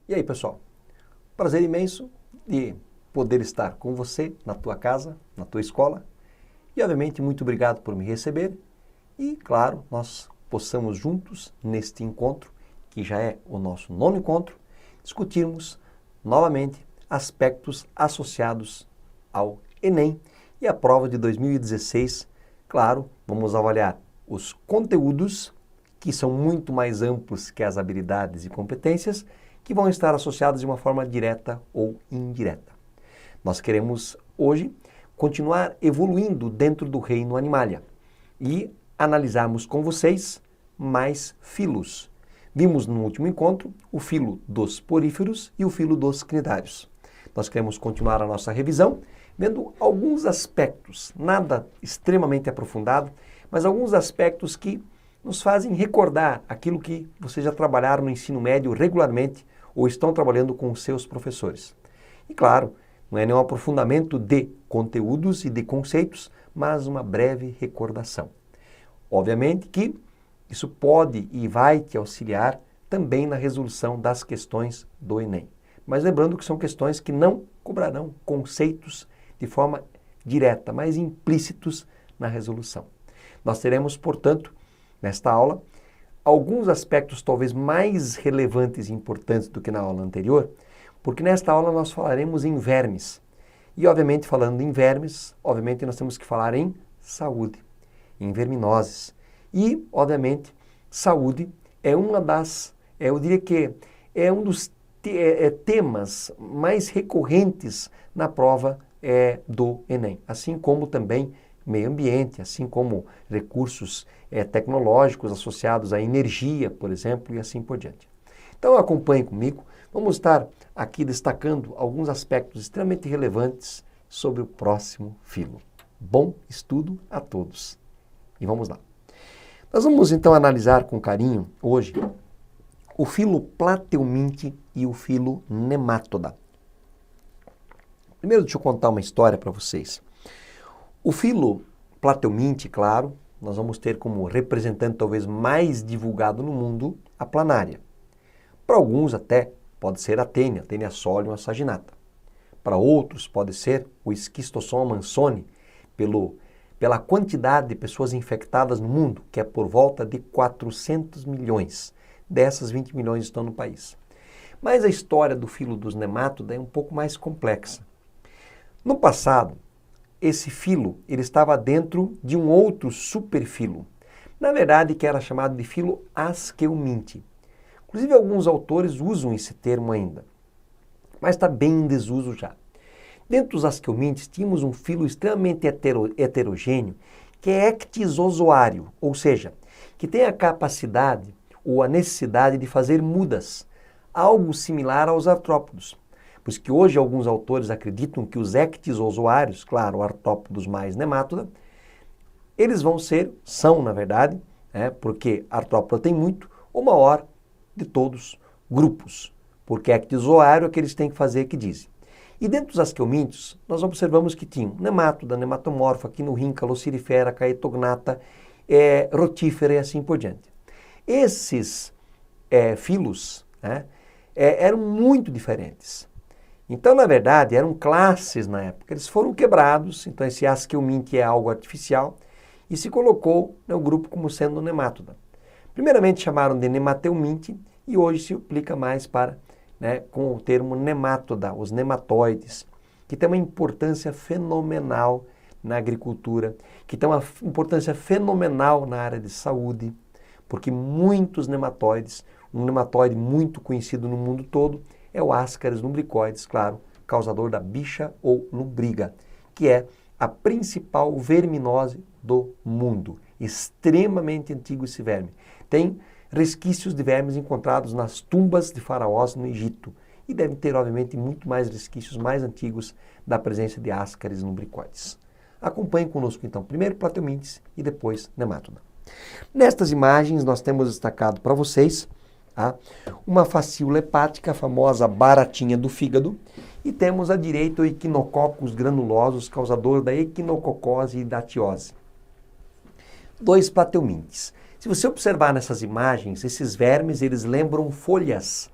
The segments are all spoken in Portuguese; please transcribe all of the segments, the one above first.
E aí, pessoal? Prazer imenso de poder estar com você na tua casa, na tua escola. E, obviamente, muito obrigado por me receber. E, claro, nós possamos juntos, neste encontro, que já é o nosso nono encontro, discutirmos novamente aspectos associados ao Enem e à prova de 2016. Claro, vamos avaliar os conteúdos, que são muito mais amplos que as habilidades e competências, que vão estar associados de uma forma direta ou indireta. Nós queremos hoje continuar evoluindo dentro do reino Animalia e analisarmos com vocês mais filos. Vimos no último encontro o filo dos poríferos e o filo dos cnidários. Nós queremos continuar a nossa revisão vendo alguns aspectos, nada extremamente aprofundado, mas alguns aspectos que nos fazem recordar aquilo que vocês já trabalharam no ensino médio regularmente ou estão trabalhando com os seus professores. E claro, não é nenhum aprofundamento de conteúdos e de conceitos, mas uma breve recordação. Obviamente que isso pode e vai te auxiliar também na resolução das questões do Enem. Mas lembrando que são questões que não cobrarão conceitos de forma direta, mas implícitos na resolução. Nós teremos, portanto, nesta aula, alguns aspectos talvez mais relevantes e importantes do que na aula anterior, porque nesta aula nós falaremos em vermes. E, obviamente, falando em vermes, obviamente nós temos que falar em saúde, em verminoses. E, obviamente, saúde é uma das, eu diria que é um dos temas mais recorrentes na prova do Enem, assim como também meio ambiente, assim como recursos tecnológicos associados à energia, por exemplo, e assim por diante. Então acompanhe comigo, vamos estar aqui destacando alguns aspectos extremamente relevantes sobre o próximo filo. Bom estudo a todos. E vamos lá. Nós vamos então analisar com carinho hoje o filo Plateuminte e o filo Nematoda. Primeiro deixa eu contar uma história para vocês. O filo Plateuminte, claro, nós vamos ter como representante talvez mais divulgado no mundo a planária. Para alguns até pode ser a Taenia solium saginata. Para outros pode ser o Schistosoma mansoni, pela quantidade de pessoas infectadas no mundo, que é por volta de 400 milhões. Dessas, 20 milhões estão no país. Mas a história do filo dos Nematoda é um pouco mais complexa. No passado, esse filo ele estava dentro de um outro superfilo, na verdade que era chamado de filo Askelminti. Inclusive alguns autores usam esse termo ainda, mas está bem em desuso já. Dentro dos Askelmintes tínhamos um filo extremamente heterogêneo, que é ectisozoário, ou seja, que tem a capacidade ou a necessidade de fazer mudas, algo similar aos artrópodos. Por isso que hoje alguns autores acreditam que os ectisozoários, claro, artrópodos mais nematoda, eles são na verdade, porque artrópoda tem muito, o maior de todos grupos, porque ectizoário é que eles têm que fazer que dizem. E dentro dos askelmintos, nós observamos que tinham nematoda, nematomorfa, quinorrinca, locirifera, caetognata, rotífera e assim por diante. Esses filos eram muito diferentes. Então, na verdade, eram classes na época. Eles foram quebrados, então esse Askelminti é algo artificial, e se colocou no grupo como sendo nematoda. Primeiramente chamaram de Nemateuminti, e hoje se aplica mais para, com o termo nematoda, os nematóides, que tem uma importância fenomenal na agricultura, que tem uma importância fenomenal na área de saúde, porque muitos nematóides, um nematóide muito conhecido no mundo todo, é o Ascaris lumbricoides, claro, causador da bicha ou lombriga, que é a principal verminose do mundo. Extremamente antigo esse verme. Tem resquícios de vermes encontrados nas tumbas de faraós no Egito e devem ter, obviamente, muito mais resquícios mais antigos da presença de Ascaris lumbricoides. Acompanhe conosco, então, primeiro Plateumintes e depois Nematoda. Nestas imagens, nós temos destacado para vocês uma fascícula hepática, a famosa baratinha do fígado, e temos à direita o Echinococcus granulosus, causador da equinococose e da tiose. 2 Plateumintes. Se você observar nessas imagens, esses vermes, eles lembram folhas.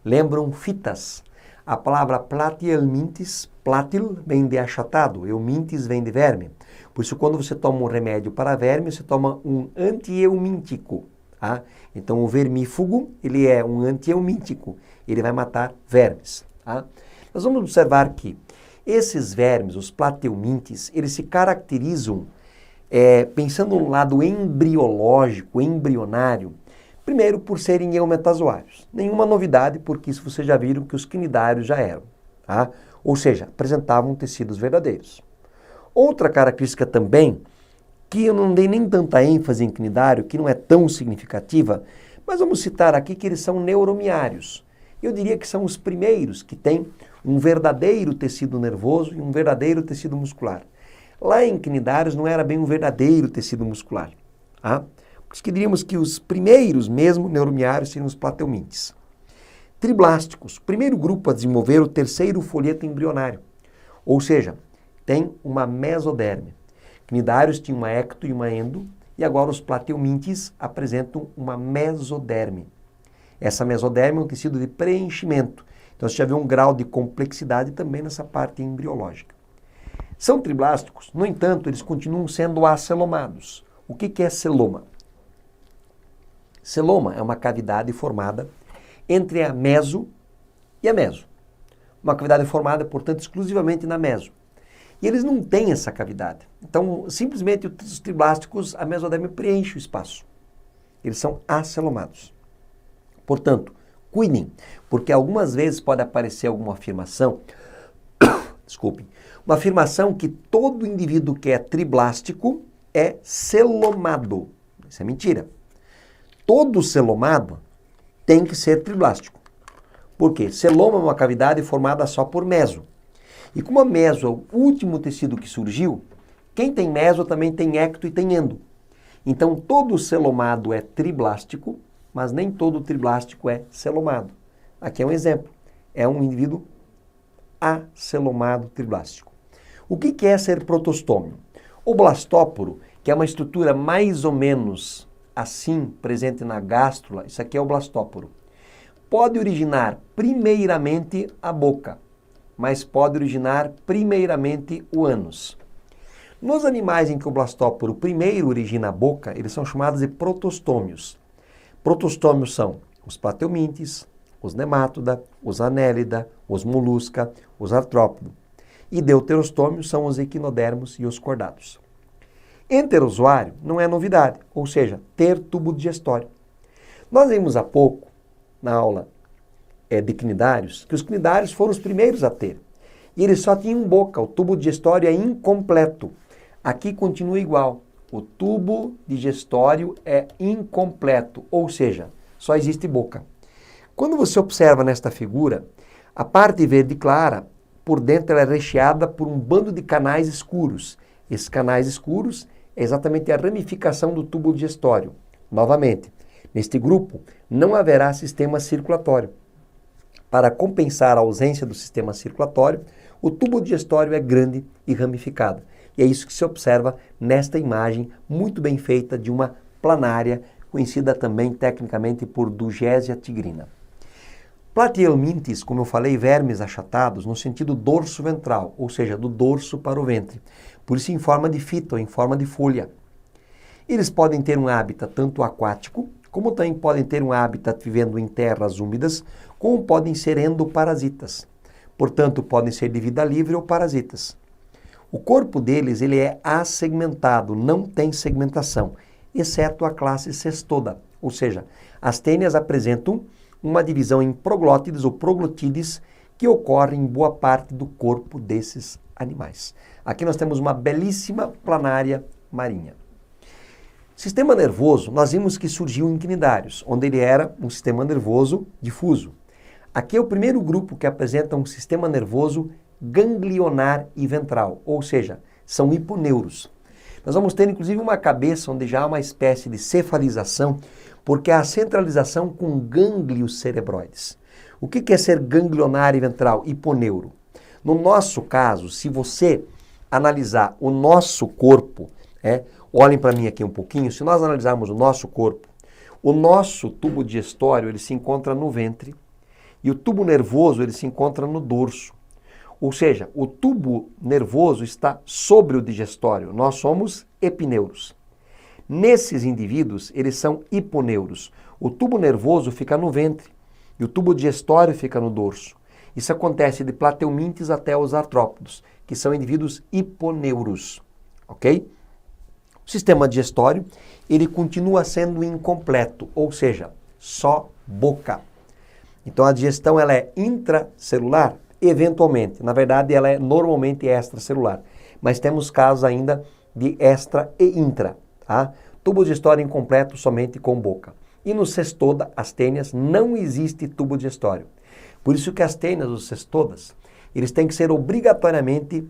lembram fitas. A palavra platihelmintis, platil vem de achatado, eumintis vem de verme. Por isso, quando você toma um remédio para verme, você toma um antieumíntico. Tá? Então, o vermífugo, ele é um antieumíntico. Ele vai matar vermes. Tá? Nós vamos observar que esses vermes, os plateumintes, eles se caracterizam, pensando no lado embriológico, embrionário, primeiro por serem eumetazoários. Nenhuma novidade, porque isso vocês já viram que os cnidários já eram. Tá? Ou seja, apresentavam tecidos verdadeiros. Outra característica também, que eu não dei nem tanta ênfase em cnidário, que não é tão significativa, mas vamos citar aqui que eles são neuromiários. Eu diria que são os primeiros que têm um verdadeiro tecido nervoso e um verdadeiro tecido muscular. Lá em cnidários não era bem um verdadeiro tecido muscular. Tá? Por isso que diríamos que os primeiros mesmo neuromiários seriam os plateumintes. Triblásticos, primeiro grupo a desenvolver o terceiro folheto embrionário, ou seja, tem uma mesoderme. Cnidários tinham uma ecto e uma endo, e agora os plateumintes apresentam uma mesoderme. Essa mesoderme é um tecido de preenchimento. Então você já vê um grau de complexidade também nessa parte embriológica. São triblásticos, no entanto, eles continuam sendo acelomados. O que é celoma? Celoma é uma cavidade formada entre a meso e a meso. Uma cavidade formada, portanto, exclusivamente na meso. E eles não têm essa cavidade. Então, simplesmente os triblásticos, a mesoderme preenche o espaço. Eles são acelomados. Portanto, cuidem, porque algumas vezes pode aparecer alguma afirmação, desculpem, uma afirmação que todo indivíduo que é triblástico é celomado. Isso é mentira. Todo celomado tem que ser triblástico. Por quê? Celoma é uma cavidade formada só por meso. E como a meso é o último tecido que surgiu, quem tem meso também tem ecto e tem endo. Então todo celomado é triblástico, mas nem todo triblástico é celomado. Aqui é um exemplo. É um indivíduo acelomado triblástico. O que é ser protostômio? O blastóporo, que é uma estrutura mais ou menos assim, presente na gástrula, isso aqui é o blastóporo, pode originar primeiramente a boca, mas pode originar primeiramente o ânus. Nos animais em que o blastóporo primeiro origina a boca, eles são chamados de protostômios. Protostômios são os plateumintes, os nematoda, os anélida, os molusca, os artrópodo. E deuterostômios são os equinodermos e os cordados. Enterozoário não é novidade, ou seja, ter tubo digestório. Nós vimos há pouco, na aula de cnidários, que os cnidários foram os primeiros a ter. E eles só tinham boca, o tubo digestório é incompleto. Aqui continua igual, o tubo digestório é incompleto, ou seja, só existe boca. Quando você observa nesta figura, a parte verde clara, por dentro ela é recheada por um bando de canais escuros. Esses canais escuros é exatamente a ramificação do tubo digestório. Novamente, neste grupo não haverá sistema circulatório. Para compensar a ausência do sistema circulatório, o tubo digestório é grande e ramificado. E é isso que se observa nesta imagem muito bem feita de uma planária, conhecida também tecnicamente por Dugésia tigrina. Platihelmintes, como eu falei, vermes achatados no sentido dorso-ventral, ou seja, do dorso para o ventre. Por isso em forma de fita ou em forma de folha. Eles podem ter um hábitat tanto aquático, como também podem ter um hábitat vivendo em terras úmidas, como podem ser endoparasitas. Portanto, podem ser de vida livre ou parasitas. O corpo deles ele é assegmentado, não tem segmentação, exceto a classe cestoda, ou seja, as tênias apresentam uma divisão em proglótides ou proglotides que ocorre em boa parte do corpo desses animais. Aqui nós temos uma belíssima planária marinha. Sistema nervoso, nós vimos que surgiu em cnidários, onde ele era um sistema nervoso difuso. Aqui é o primeiro grupo que apresenta um sistema nervoso ganglionar e ventral, ou seja, são hiponeuros. Nós vamos ter inclusive uma cabeça onde já há uma espécie de cefalização, porque há a centralização com gânglios cerebroides. O que é ser ganglionar e ventral? Hiponeuro. No nosso caso, se você analisar o nosso corpo, olhem para mim aqui um pouquinho, se nós analisarmos o nosso corpo, o nosso tubo digestório ele se encontra no ventre e o tubo nervoso ele se encontra no dorso. Ou seja, o tubo nervoso está sobre o digestório. Nós somos epineuros. Nesses indivíduos, eles são hiponeuros. O tubo nervoso fica no ventre e o tubo digestório fica no dorso. Isso acontece de plateumintes até os artrópodos, que são indivíduos hiponeuros, ok? O sistema digestório, ele continua sendo incompleto, ou seja, só boca. Então a digestão ela é intracelular, eventualmente. Na verdade, ela é normalmente extracelular. Mas temos casos ainda de extra e intra. Tá? Tubo digestório incompleto somente com boca. E no cestoda, as tênias, não existe tubo digestório. Por isso que as tênias, os cestodas, eles têm que ser obrigatoriamente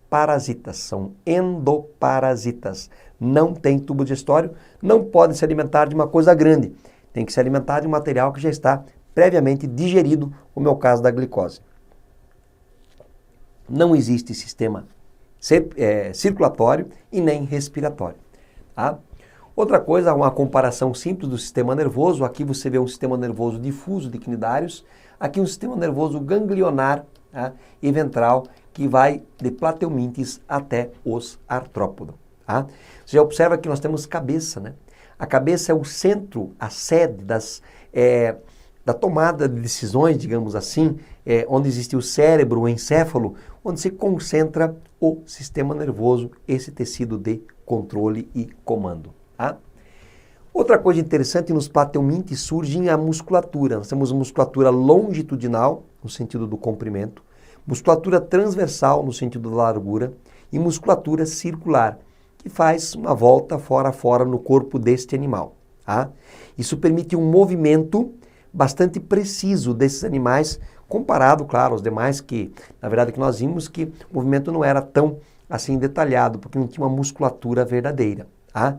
parasitas, são endoparasitas. Não tem tubo digestório, não podem se alimentar de uma coisa grande. Tem que se alimentar de um material que já está previamente digerido, como é o caso da glicose. Não existe sistema circulatório e nem respiratório. Tá? Outra coisa, uma comparação simples do sistema nervoso. Aqui você vê um sistema nervoso difuso de cnidários. Aqui um sistema nervoso ganglionar, tá? E ventral, que vai de plateumintes até os artrópodos. Tá? Você já observa que nós temos cabeça, né? A cabeça é o centro, a sede da tomada de decisões, digamos assim, onde existe o cérebro, o encéfalo, onde se concentra o sistema nervoso, esse tecido de controle e comando. Tá? Outra coisa interessante, nos plateumintes surge a musculatura. Nós temos musculatura longitudinal, no sentido do comprimento, musculatura transversal, no sentido da largura, e musculatura circular, que faz uma volta fora a fora no corpo deste animal. Tá? Isso permite um movimento bastante preciso desses animais, comparado, claro, aos demais, que na verdade que nós vimos que o movimento não era tão assim detalhado, porque não tinha uma musculatura verdadeira. Tá?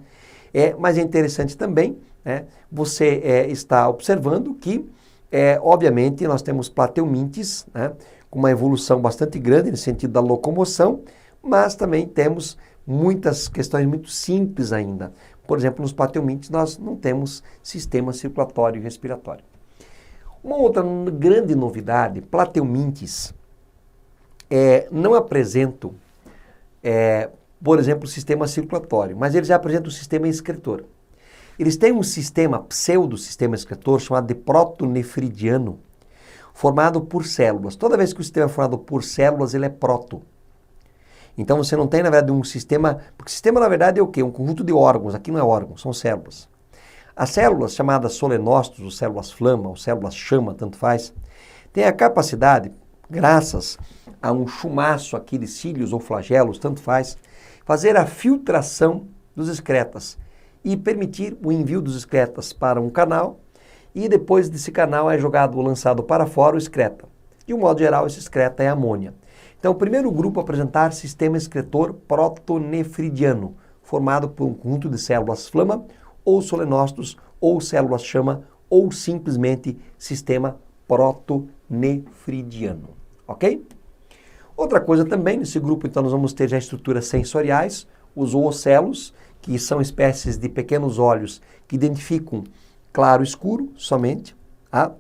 Mas é interessante também, né, você está observando que, obviamente, nós temos plateumintes, né, com uma evolução bastante grande no sentido da locomoção, mas também temos muitas questões muito simples ainda. Por exemplo, nos plateumintes nós não temos sistema circulatório e respiratório. Uma outra grande novidade, plateumintes não apresentam, por exemplo, o sistema circulatório, mas eles já apresentam o sistema excretor. Eles têm um sistema, pseudo-sistema excretor, chamado de protonefridiano, formado por células. Toda vez que o sistema é formado por células, ele é proto. Então você não tem, na verdade, um sistema... Porque sistema, na verdade, é o quê? Um conjunto de órgãos. Aqui não é órgão, são células. As células, chamadas solenócitos, ou células flama, ou células chama, tanto faz, têm a capacidade, graças a um chumaço aqui de cílios ou flagelos, tanto faz, fazer a filtração dos excretas e permitir o envio dos excretas para um canal, e depois desse canal é jogado ou lançado para fora o excreta. De um modo geral, esse excreta é amônia. Então, o primeiro grupo a apresentar sistema excretor protonefridiano, formado por um conjunto de células flama, ou solenócitos, ou células chama, ou simplesmente sistema protonefridiano. Ok? Outra coisa também, nesse grupo, então, nós vamos ter já estruturas sensoriais, os oocelos, que são espécies de pequenos olhos que identificam claro e escuro somente, a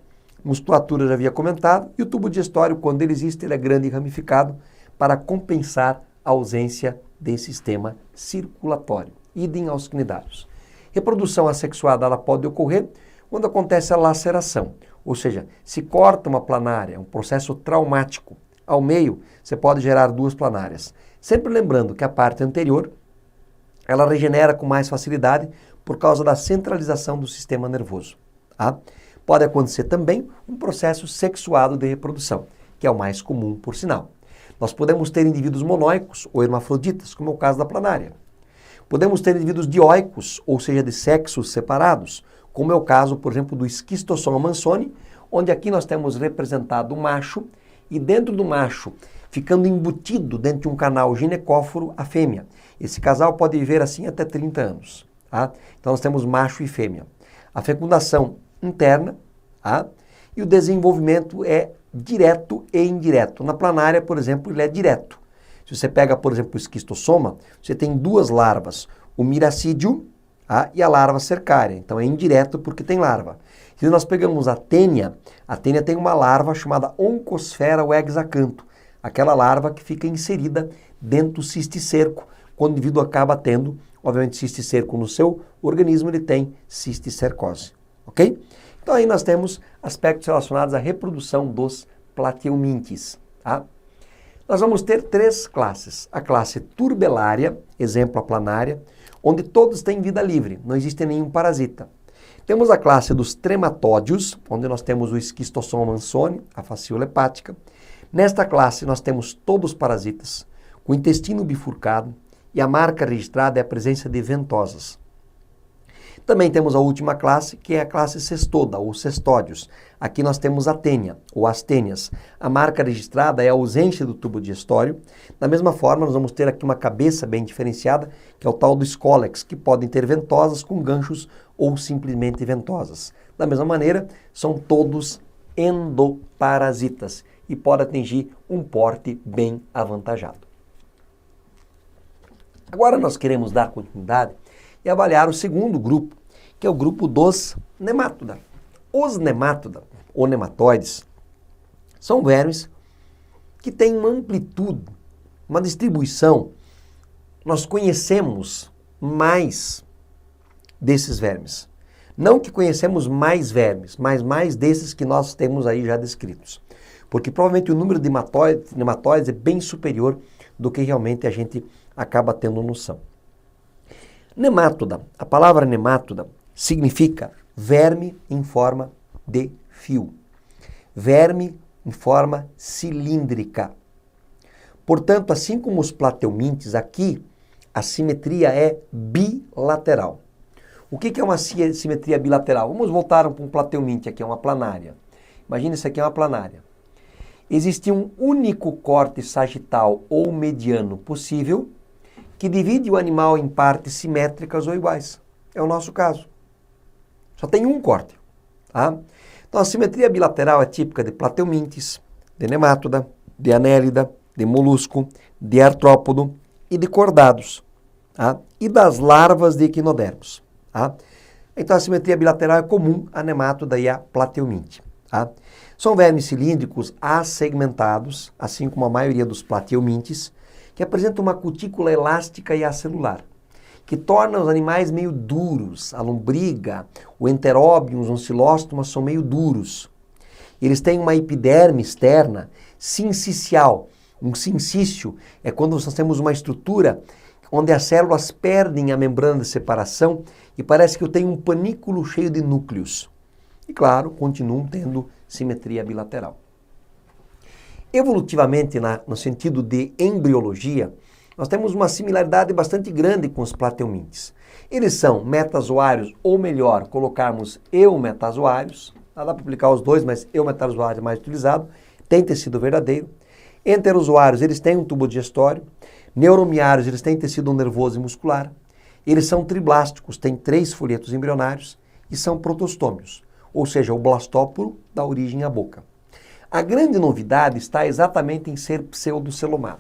musculatura já havia comentado, e o tubo digestório, quando ele existe, ele é grande e ramificado para compensar a ausência de sistema circulatório. Idem aos cnidários. Reprodução assexuada ela pode ocorrer quando acontece a laceração, ou seja, se corta uma planária, um processo traumático, ao meio, você pode gerar duas planárias. Sempre lembrando que a parte anterior, ela regenera com mais facilidade por causa da centralização do sistema nervoso. Tá? Pode acontecer também um processo sexuado de reprodução, que é o mais comum, por sinal. Nós podemos ter indivíduos monóicos ou hermafroditas, como é o caso da planária. Podemos ter indivíduos dioicos, ou seja, de sexos separados, como é o caso, por exemplo, do Schistossoma mansoni, onde aqui nós temos representado o macho, e dentro do macho, ficando embutido dentro de um canal ginecóforo, a fêmea. Esse casal pode viver assim até 30 anos. Tá? Então nós temos macho e fêmea. A fecundação interna, tá? E o desenvolvimento é direto e indireto. Na planária, por exemplo, ele é direto. Se você pega, por exemplo, o esquistossoma, você tem duas larvas, o miracídio, tá? E a larva cercária. Então é indireto porque tem larva. Se nós pegamos a tênia tem uma larva chamada Oncosfera ou hexacanto, aquela larva que fica inserida dentro do cisticerco. Quando o indivíduo acaba tendo, obviamente, cisticerco no seu organismo, ele tem cisticercose, ok? Então aí nós temos aspectos relacionados à reprodução dos plateumintes, tá? Nós vamos ter 3 classes. A classe turbelária, exemplo a planária, onde todos têm vida livre, não existe nenhum parasita. Temos a classe dos trematódios, onde nós temos o Schistosoma mansoni, a facíola hepática. Nesta classe nós temos todos os parasitas, com o intestino bifurcado, e a marca registrada é a presença de ventosas. Também temos a última classe, que é a classe cestoda, ou cestódios. Aqui nós temos a tênia, ou as tênias. A marca registrada é a ausência do tubo digestório. Da mesma forma, nós vamos ter aqui uma cabeça bem diferenciada, que é o tal do Scolex, que podem ter ventosas com ganchos ou simplesmente ventosas. Da mesma maneira, são todos endoparasitas e podem atingir um porte bem avantajado. Agora nós queremos dar continuidade e avaliar o segundo grupo, que é o grupo dos nemátoda. Os nemátoda, ou nematóides, são vermes que têm uma amplitude, uma distribuição. Nós conhecemos mais desses vermes. Não que conhecemos mais vermes, mas mais desses que nós temos aí já descritos. Porque provavelmente o número de nematóides é bem superior do que realmente a gente acaba tendo noção. Nemátoda, a palavra nemátoda significa verme em forma de fio, verme em forma cilíndrica. Portanto, assim como os plateumintes, aqui a simetria é bilateral. O que é uma simetria bilateral? Vamos voltar para um plateuminte aqui, é uma planária. Imagina isso aqui é uma planária. Existe um único corte sagital ou mediano possível que divide o animal em partes simétricas ou iguais. É o nosso caso. Só tem um corte. Tá? Então a simetria bilateral é típica de plateumintes, de nemátoda, de anélida, de molusco, de artrópodo e de cordados. Tá? E das larvas de equinodermos. Tá? Então a simetria bilateral é comum à nemátoda e à plateuminte. Tá? São vermes cilíndricos assegmentados, assim como a maioria dos plateumintes, que apresentam uma cutícula elástica e acelular, que torna os animais meio duros. A lombriga, o enteróbium, os oncilóstomas são meio duros. Eles têm uma epiderme externa sincicial. Um sincício é quando nós temos uma estrutura onde as células perdem a membrana de separação e parece que eu tenho um panículo cheio de núcleos. E claro, continuam tendo simetria bilateral. Evolutivamente, no sentido de embriologia, nós temos uma similaridade bastante grande com os plateumintes. Eles são metazoários, ou melhor, colocarmos eumetazoários. Dá para aplicar os dois, mas eumetazoário é mais utilizado. Tem tecido verdadeiro. Enterozoários, eles têm um tubo digestório. Neuromiários, eles têm tecido nervoso e muscular. Eles são triblásticos, têm 3 folhetos embrionários e são protostômios, ou seja, o blastóporo dá origem à boca. A grande novidade está exatamente em ser pseudocelomado.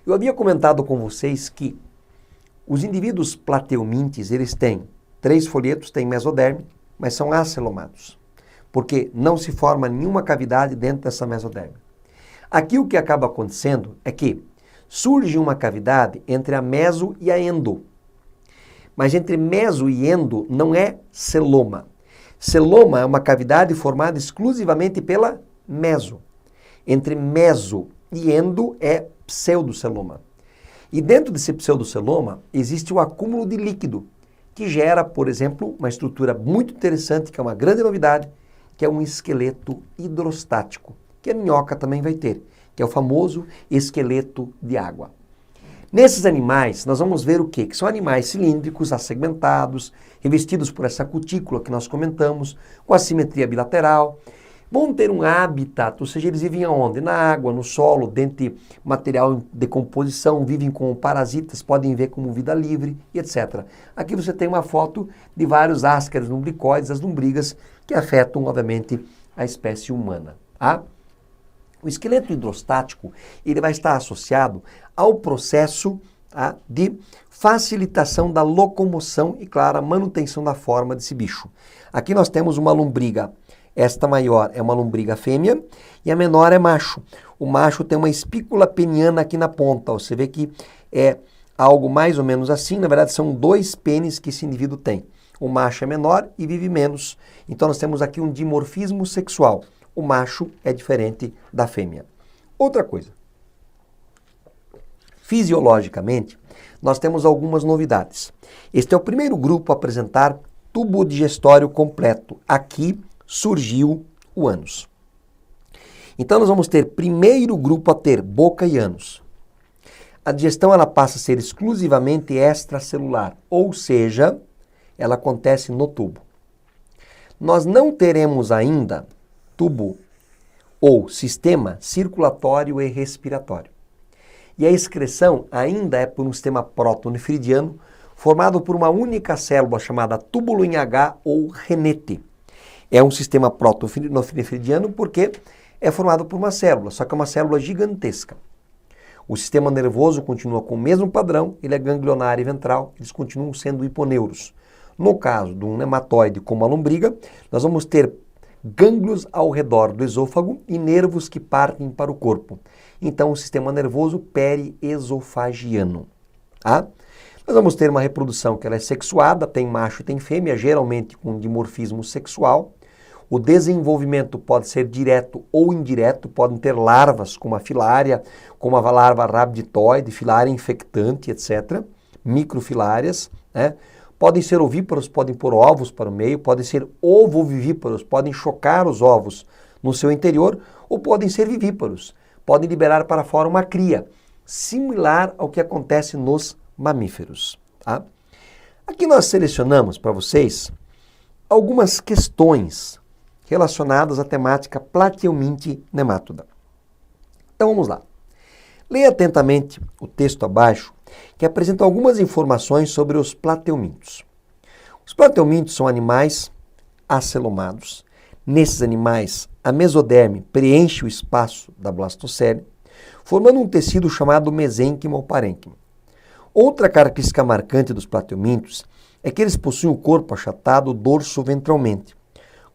Eu havia comentado com vocês que os indivíduos plateumintes, eles têm 3 folhetos, têm mesoderme, mas são acelomados, porque não se forma nenhuma cavidade dentro dessa mesoderme. Aqui o que acaba acontecendo é que surge uma cavidade entre a meso e a endo. Mas entre meso e endo não é celoma. Celoma é uma cavidade formada exclusivamente pela meso. Entre meso e endo é pseudoceloma. E dentro desse pseudoceloma existe o acúmulo de líquido, que gera, por exemplo, uma estrutura muito interessante, que é uma grande novidade, que é um esqueleto hidrostático, que a minhoca também vai ter, que é o famoso esqueleto de água. Nesses animais, nós vamos ver o quê? Que são animais cilíndricos, assegmentados, revestidos por essa cutícula que nós comentamos, com a simetria bilateral. Vão ter um habitat, ou seja, eles vivem aonde? Na água, no solo, dentro de material em decomposição, vivem com parasitas, podem ver como vida livre, e etc. Aqui você tem uma foto de vários ascaris lumbricoides, as lombrigas, que afetam, obviamente, a espécie humana. Tá? O esqueleto hidrostático ele vai estar associado ao processo tá? De facilitação da locomoção e, claro, a manutenção da forma desse bicho. Aqui nós temos uma lombriga. Esta maior é uma lombriga fêmea e a menor é macho. O macho tem uma espícula peniana aqui na ponta. Você vê que é algo mais ou menos assim. Na verdade, são 2 pênis que esse indivíduo tem. O macho é menor e vive menos. Então nós temos aqui um dimorfismo sexual. O macho é diferente da fêmea. Outra coisa. Fisiologicamente, nós temos algumas novidades. Este é o primeiro grupo a apresentar tubo digestório completo. Aqui surgiu o ânus. Então nós vamos ter primeiro grupo a ter boca e ânus. A digestão ela passa a ser exclusivamente extracelular, ou seja, ela acontece no tubo. Nós não teremos ainda tubo ou sistema circulatório e respiratório. E a excreção ainda é por um sistema protonefridiano formado por uma única célula chamada túbulo em H ou renete. É um sistema protonefridiano porque é formado por uma célula, só que é uma célula gigantesca. O sistema nervoso continua com o mesmo padrão, ele é ganglionário e ventral, eles continuam sendo hiponeuros. No caso de um nematóide como a lombriga, nós vamos ter gânglios ao redor do esôfago e nervos que partem para o corpo. Então, o sistema nervoso periesofagiano. Tá? Nós vamos ter uma reprodução que ela é sexuada, tem macho e tem fêmea, geralmente com dimorfismo sexual. O desenvolvimento pode ser direto ou indireto, podem ter larvas como a filária, como a larva rabditoide, filária infectante, etc. Microfilárias, né? Podem ser ovíparos, podem pôr ovos para o meio, podem ser ovovivíparos, podem chocar os ovos no seu interior, ou podem ser vivíparos, podem liberar para fora uma cria, similar ao que acontece nos mamíferos. Tá? Aqui nós selecionamos para vocês algumas questões relacionadas à temática Plateuminti nemátoda. Então vamos lá. Leia atentamente o texto abaixo, que apresenta algumas informações sobre os plateumintos. Os plateumintos são animais acelomados. Nesses animais, a mesoderme preenche o espaço da blastocele, formando um tecido chamado mesênquima ou parênquima. Outra característica marcante dos plateumintos é que eles possuem o corpo achatado dorso-ventralmente.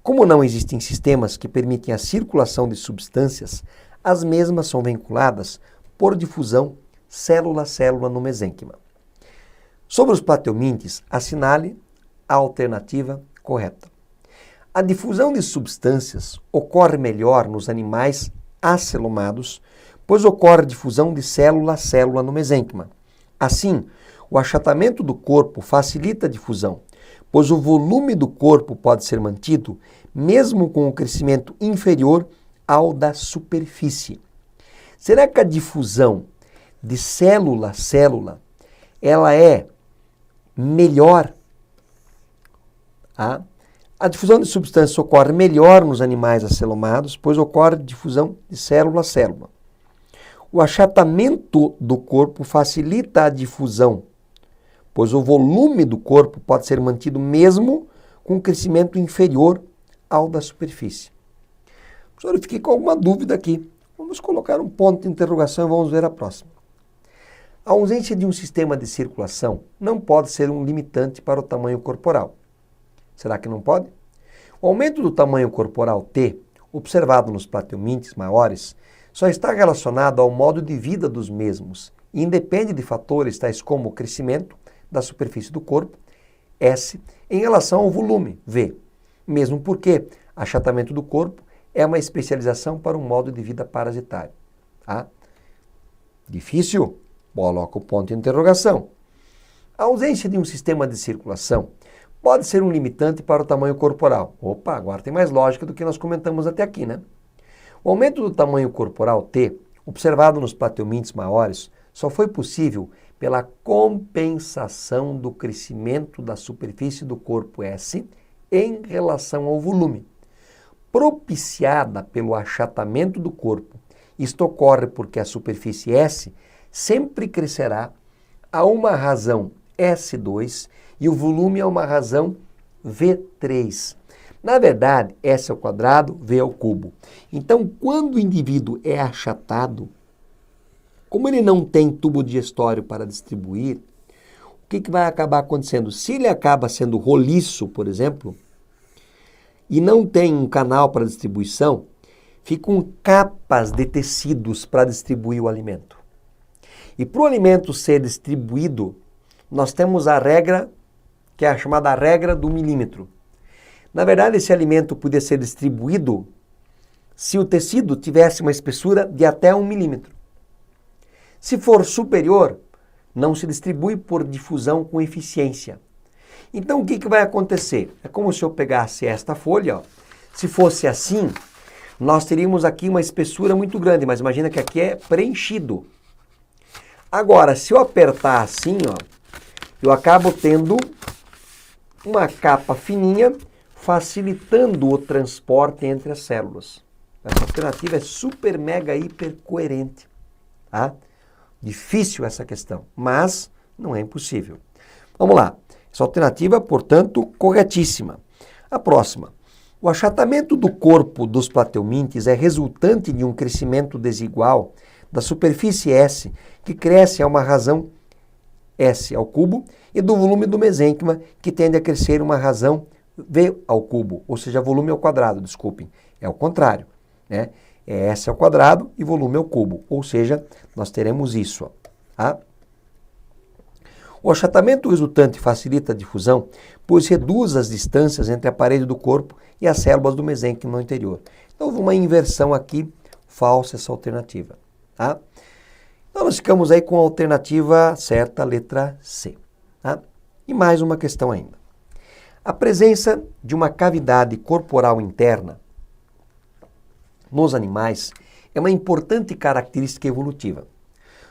Como não existem sistemas que permitem a circulação de substâncias, as mesmas são vinculadas por difusão célula-célula no mesênquima. Sobre os plateumintes, assinale a alternativa correta. A difusão de substâncias ocorre melhor nos animais acelomados, pois ocorre difusão de célula-célula no mesênquima. Assim, o achatamento do corpo facilita a difusão, pois o volume do corpo pode ser mantido mesmo com o crescimento inferior ao da superfície. Será que a difusão de célula a célula ela é melhor? A difusão de substâncias ocorre melhor nos animais acelomados, pois ocorre difusão de célula a célula. O achatamento do corpo facilita a difusão, pois o volume do corpo pode ser mantido mesmo com crescimento inferior ao da superfície. Professor, eu fiquei com alguma dúvida aqui. Vamos colocar um ponto de interrogação e vamos ver a próxima. A ausência de um sistema de circulação não pode ser um limitante para o tamanho corporal. Será que não pode? O aumento do tamanho corporal T, observado nos plateumintes maiores, só está relacionado ao modo de vida dos mesmos e independe de fatores tais como o crescimento da superfície do corpo, S, em relação ao volume, V, mesmo porque achatamento do corpo é uma especialização para um modo de vida parasitário. Tá? Difícil? Coloca o ponto de interrogação. A ausência de um sistema de circulação pode ser um limitante para o tamanho corporal. Opa, agora tem mais lógica do que nós comentamos até aqui, né? O aumento do tamanho corporal T, observado nos plateumintes maiores, só foi possível pela compensação do crescimento da superfície do corpo S em relação ao volume, propiciada pelo achatamento do corpo. Isto ocorre porque a superfície S sempre crescerá a uma razão S2 e o volume a uma razão V3. Na verdade, S ao quadrado, V ao cubo. Então, quando o indivíduo é achatado, Como ele não tem tubo digestório para distribuir, o que vai acabar acontecendo? Se ele acaba sendo roliço, por exemplo, e não tem um canal para distribuição, ficam capas de tecidos para distribuir o alimento. E para o alimento ser distribuído, nós temos a regra, que é a chamada regra do milímetro. Na verdade, esse alimento podia ser distribuído se o tecido tivesse uma espessura de até 1 milímetro. Se for superior, não se distribui por difusão com eficiência. Então, o que vai acontecer? É como se eu pegasse esta folha, ó. Se fosse assim, nós teríamos aqui uma espessura muito grande, mas imagina que aqui é preenchido. Agora, se eu apertar assim, ó, eu acabo tendo uma capa fininha, facilitando o transporte entre as células. Essa alternativa é super, mega, hiper coerente. Tá? Difícil essa questão, mas não é impossível. Vamos lá. Essa alternativa, portanto, corretíssima. A próxima. O achatamento do corpo dos plateumintes é resultante de um crescimento desigual da superfície S, que cresce a uma razão S ao cubo, e do volume do mesênquima, que tende a crescer uma razão V ao cubo, ou seja, volume ao quadrado, desculpem. É o contrário, né? É S ao quadrado e volume ao cubo, ou seja, nós teremos isso. Ó, tá? O achatamento resultante facilita a difusão, pois reduz as distâncias entre a parede do corpo e as células do mesênquima no interior. Então, houve uma inversão aqui, falsa essa alternativa. Tá? Então, nós ficamos aí com a alternativa certa, letra C. Tá? E mais uma questão ainda. A presença de uma cavidade corporal interna nos animais é uma importante característica evolutiva.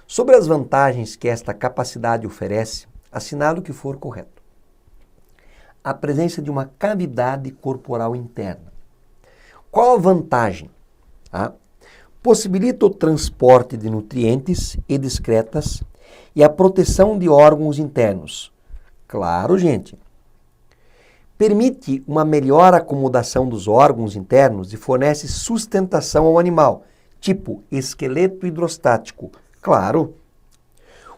Sobre as vantagens que esta capacidade oferece, assinale o que for correto. A presença de uma cavidade corporal interna. Qual a vantagem? Ah, possibilita o transporte de nutrientes e de excretas e a proteção de órgãos internos. Claro, gente. Permite uma melhor acomodação dos órgãos internos e fornece sustentação ao animal, tipo esqueleto hidrostático. Claro.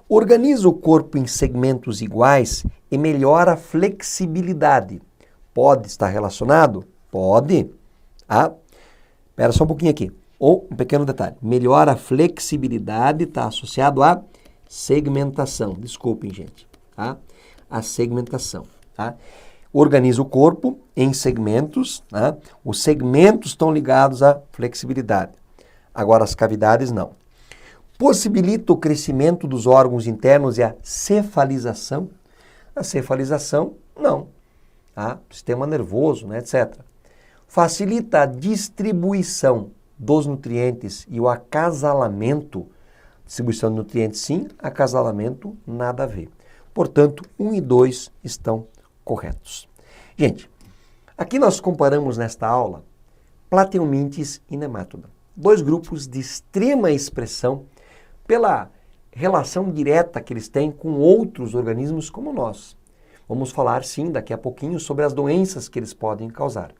Organiza o corpo em segmentos iguais e melhora a flexibilidade. Pode estar relacionado? Pode. Ah, espera só um pouquinho aqui. Ou um pequeno detalhe. Melhora a flexibilidade, está associado à segmentação. Desculpem, gente. Tá? A segmentação. Tá? Organiza o corpo em segmentos. Tá? Os segmentos estão ligados à flexibilidade. Agora, as cavidades não. Possibilita o crescimento dos órgãos internos e a cefalização? A cefalização, não. Tá? Sistema nervoso, né, etc. Facilita a distribuição dos nutrientes e o acasalamento. Distribuição de nutrientes, sim. Acasalamento, nada a ver. Portanto, 1 e 2 estão corretos. Gente, aqui nós comparamos nesta aula plateumintes e nemátoda. 2 grupos de extrema expressão pela relação direta que eles têm com outros organismos como nós. Vamos falar, sim, daqui a pouquinho sobre as doenças que eles podem causar.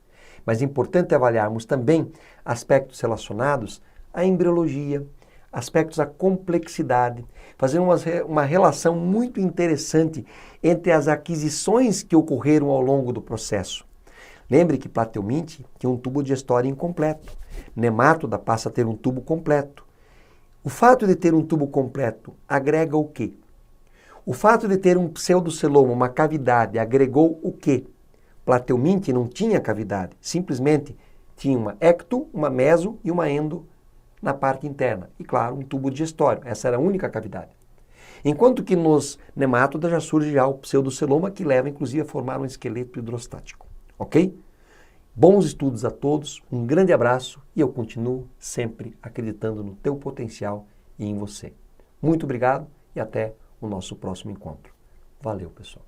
Mas é importante avaliarmos também aspectos relacionados à embriologia, aspectos à complexidade, fazer uma relação muito interessante entre as aquisições que ocorreram ao longo do processo. Lembre que Plateuminte tinha um tubo digestório incompleto. Nemátoda passa a ter um tubo completo. O fato de ter um tubo completo agrega o quê? O fato de ter um pseudoceloma, uma cavidade, agregou o quê? Plateuminte não tinha cavidade, simplesmente tinha uma ecto, uma meso e uma endo na parte interna. E claro, um tubo digestório, essa era a única cavidade. Enquanto que nos nemátodas já surge já o pseudoceloma, que leva inclusive a formar um esqueleto hidrostático. Ok? Bons estudos a todos, um grande abraço e eu continuo sempre acreditando no teu potencial e em você. Muito obrigado e até o nosso próximo encontro. Valeu, pessoal.